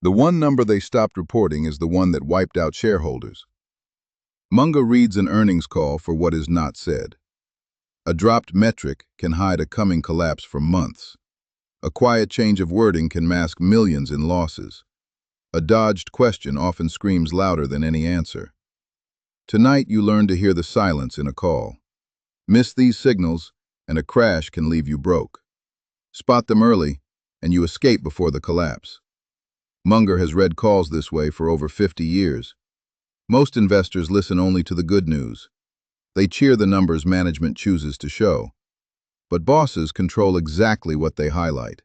The one number they stopped reporting is the one that wiped out shareholders. Munger reads an earnings call for what is not said. A dropped metric can hide a coming collapse for months. A quiet change of wording can mask millions in losses. A dodged question often screams louder than any answer. Tonight you learn to hear the silence in a call. Miss these signals, and a crash can leave you broke. Spot them early, and you escape before the collapse. Munger has read calls this way for over 50 years. Most investors listen only to the good news. They cheer the numbers management chooses to show. But bosses control exactly what they highlight.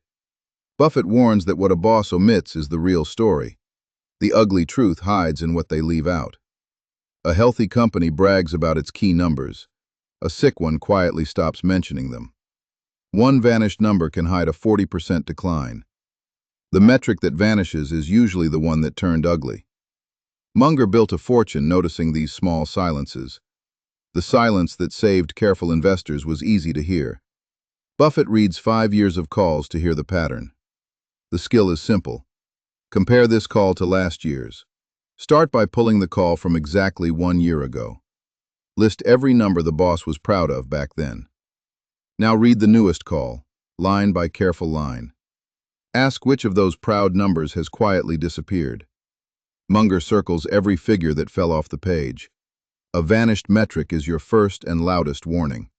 Buffett warns that what a boss omits is the real story. The ugly truth hides in what they leave out. A healthy company brags about its key numbers. A sick one quietly stops mentioning them. One vanished number can hide a 40% decline. The metric that vanishes is usually the one that turned ugly. Munger built a fortune noticing these small silences. The silence that saved careful investors was easy to hear. Buffett reads 5 years of calls to hear the pattern. The skill is simple. Compare this call to last year's. Start by pulling the call from exactly 1 year ago. List every number the boss was proud of back then. Now read the newest call, line by careful line. Ask which of those proud numbers has quietly disappeared. Munger circles every figure that fell off the page. A vanished metric is your first and loudest warning.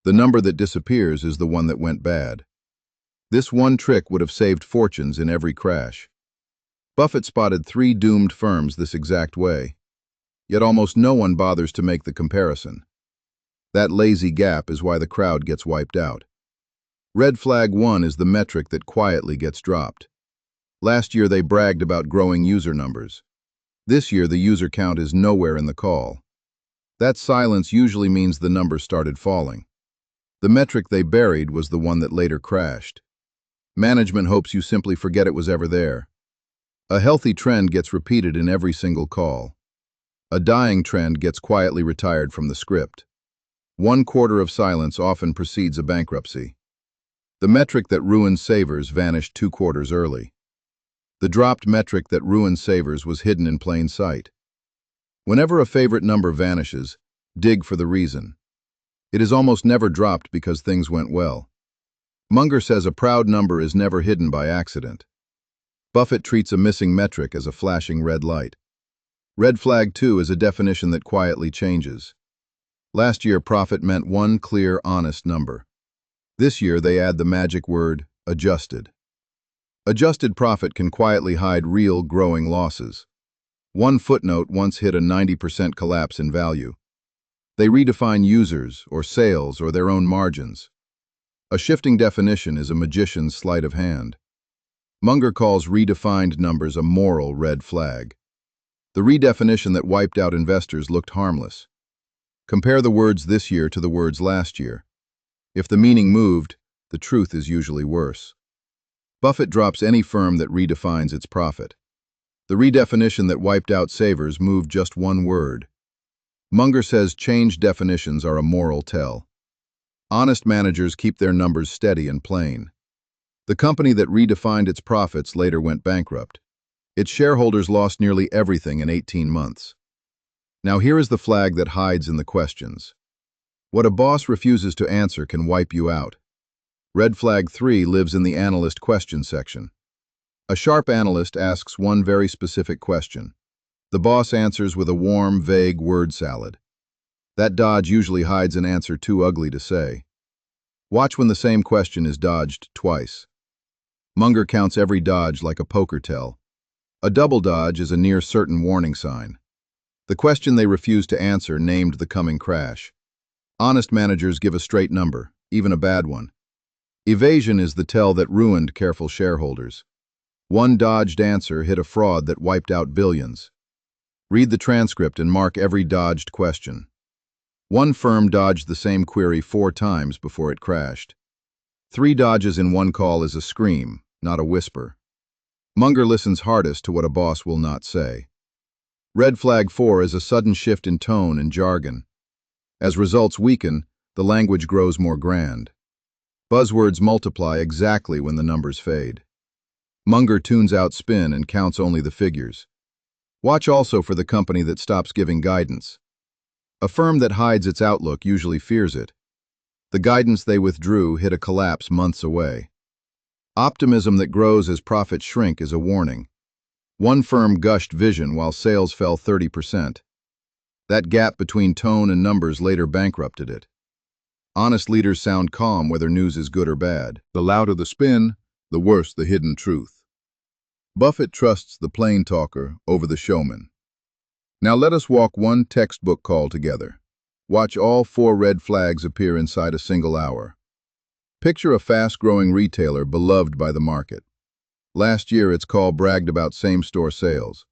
The number that disappears is the one that went bad. This one trick would have saved fortunes in every crash. Buffett spotted 3 doomed firms this exact way. Yet almost no one bothers to make the comparison. That lazy gap is why the crowd gets wiped out. Red flag 1 is the metric that quietly gets dropped. Last year they bragged about growing user numbers. This year the user count is nowhere in the call. That silence usually means the number started falling. The metric they buried was the one that later crashed. Management hopes you simply forget it was ever there. A healthy trend gets repeated in every single call. A dying trend gets quietly retired from the script. 1 quarter of silence often precedes a bankruptcy. The metric that ruined savers vanished 2 quarters early. The dropped metric that ruined savers was hidden in plain sight. Whenever a favorite number vanishes, dig for the reason. It is almost never dropped because things went well. Munger says a proud number is never hidden by accident. Buffett treats a missing metric as a flashing red light. Red flag 2 is a definition that quietly changes. Last year, profit meant one clear, honest number. This year, they add the magic word, adjusted. Adjusted profit can quietly hide real, growing losses. One footnote once hit a 90% collapse in value. They redefine users, or sales, or their own margins. A shifting definition is a magician's sleight of hand. Munger calls redefined numbers a moral red flag. The redefinition that wiped out investors looked harmless. Compare the words this year to the words last year. If the meaning moved, the truth is usually worse. Buffett drops any firm that redefines its profit. The redefinition that wiped out savers moved just 1 word. Munger says changed definitions are a moral tell. Honest managers keep their numbers steady and plain. The company that redefined its profits later went bankrupt. Its shareholders lost nearly everything in 18 months. Now here is the flag that hides in the questions. What a boss refuses to answer can wipe you out. Red flag 3 lives in the analyst question section. A sharp analyst asks one very specific question. The boss answers with a warm, vague word salad. That dodge usually hides an answer too ugly to say. Watch when the same question is dodged twice. Munger counts every dodge like a poker tell. A double dodge is a near certain warning sign. The question they refuse to answer named the coming crash. Honest managers give a straight number, even a bad one. Evasion is the tell that ruined careful shareholders. One dodged answer hit a fraud that wiped out billions. Read the transcript and mark every dodged question. One firm dodged the same query 4 times before it crashed. 3 dodges in one call is a scream, not a whisper. Munger listens hardest to what a boss will not say. Red flag 4 is a sudden shift in tone and jargon. As results weaken, the language grows more grand. Buzzwords multiply exactly when the numbers fade. Munger tunes out spin and counts only the figures. Watch also for the company that stops giving guidance. A firm that hides its outlook usually fears it. The guidance they withdrew hit a collapse months away. Optimism that grows as profits shrink is a warning. One firm gushed vision while sales fell 30%. That gap between tone and numbers later bankrupted it. Honest leaders sound calm whether news is good or bad. The louder the spin, the worse the hidden truth. Buffett trusts the plain talker over the showman. Now let us walk one textbook call together. Watch all 4 red flags appear inside a single hour. Picture a fast-growing retailer beloved by the market. Last year, its call bragged about same-store sales.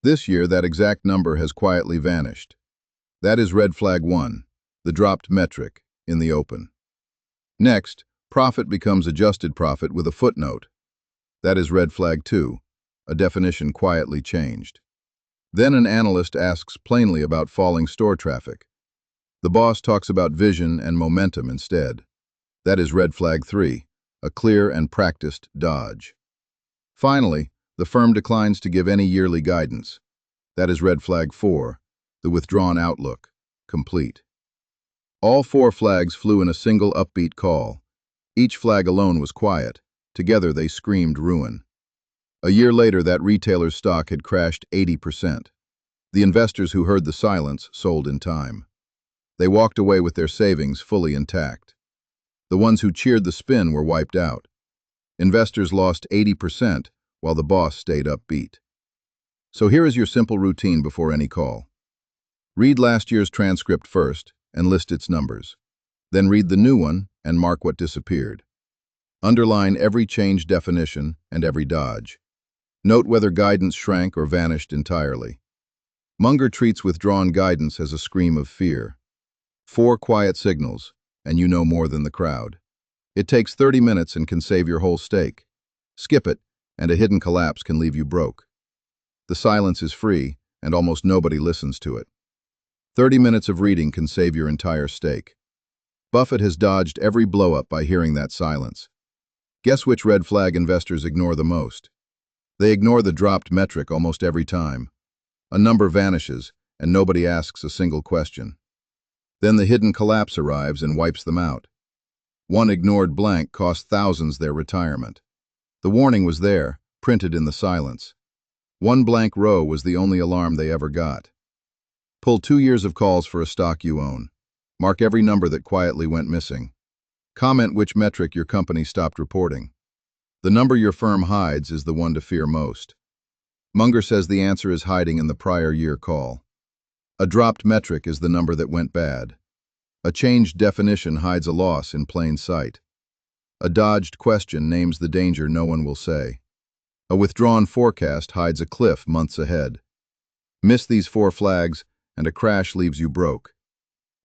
This year, that exact number has quietly vanished. That is red flag 1, the dropped metric, in the open. Next, profit becomes adjusted profit with a footnote. That is red flag 2, a definition quietly changed. Then an analyst asks plainly about falling store traffic. The boss talks about vision and momentum instead. That is red flag 3, a clear and practiced dodge. Finally, the firm declines to give any yearly guidance. That is red flag 4, the withdrawn outlook, complete. All 4 flags flew in a single upbeat call. Each flag alone was quiet. Together they screamed ruin. A year later, that retailer's stock had crashed 80%. The investors who heard the silence sold in time. They walked away with their savings fully intact. The ones who cheered the spin were wiped out. Investors lost 80%, while the boss stayed upbeat. So here is your simple routine before any call. Read last year's transcript first and list its numbers. Then read the new one and mark what disappeared. Underline every change definition and every dodge. Note whether guidance shrank or vanished entirely. Munger treats withdrawn guidance as a scream of fear. 4 quiet signals, and you know more than the crowd. It takes 30 minutes and can save your whole stake. Skip it, and a hidden collapse can leave you broke. The silence is free, and almost nobody listens to it. 30 minutes of reading can save your entire stake. Buffett has dodged every blow-up by hearing that silence. Guess which red flag investors ignore the most? They ignore the dropped metric almost every time. A number vanishes, and nobody asks a single question. Then the hidden collapse arrives and wipes them out. One ignored blank cost thousands their retirement. The warning was there, printed in the silence. One blank row was the only alarm they ever got. Pull 2 years of calls for a stock you own. Mark every number that quietly went missing. Comment which metric your company stopped reporting. The number your firm hides is the one to fear most. Munger says the answer is hiding in the prior year call. A dropped metric is the number that went bad. A changed definition hides a loss in plain sight. A dodged question names the danger no one will say. A withdrawn forecast hides a cliff months ahead. Miss these 4 flags, and a crash leaves you broke.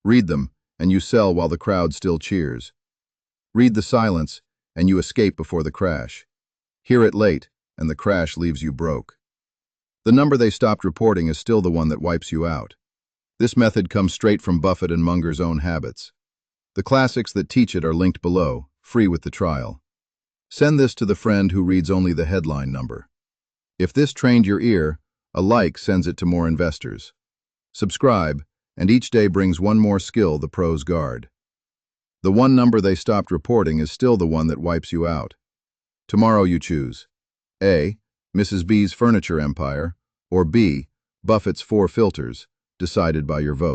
Read them, and you sell while the crowd still cheers. Read the silence, and you escape before the crash. Hear it late, and the crash leaves you broke. The number they stopped reporting is still the one that wipes you out. This method comes straight from Buffett and Munger's own habits. The classics that teach it are linked below, free with the trial. Send this to the friend who reads only the headline number. If this trained your ear, a like sends it to more investors. Subscribe, and each day brings one more skill the pros guard. The one number they stopped reporting is still the one that wipes you out. Tomorrow you choose A. Mrs. B's furniture empire, or B. Buffett's 4 filters, decided by your vote.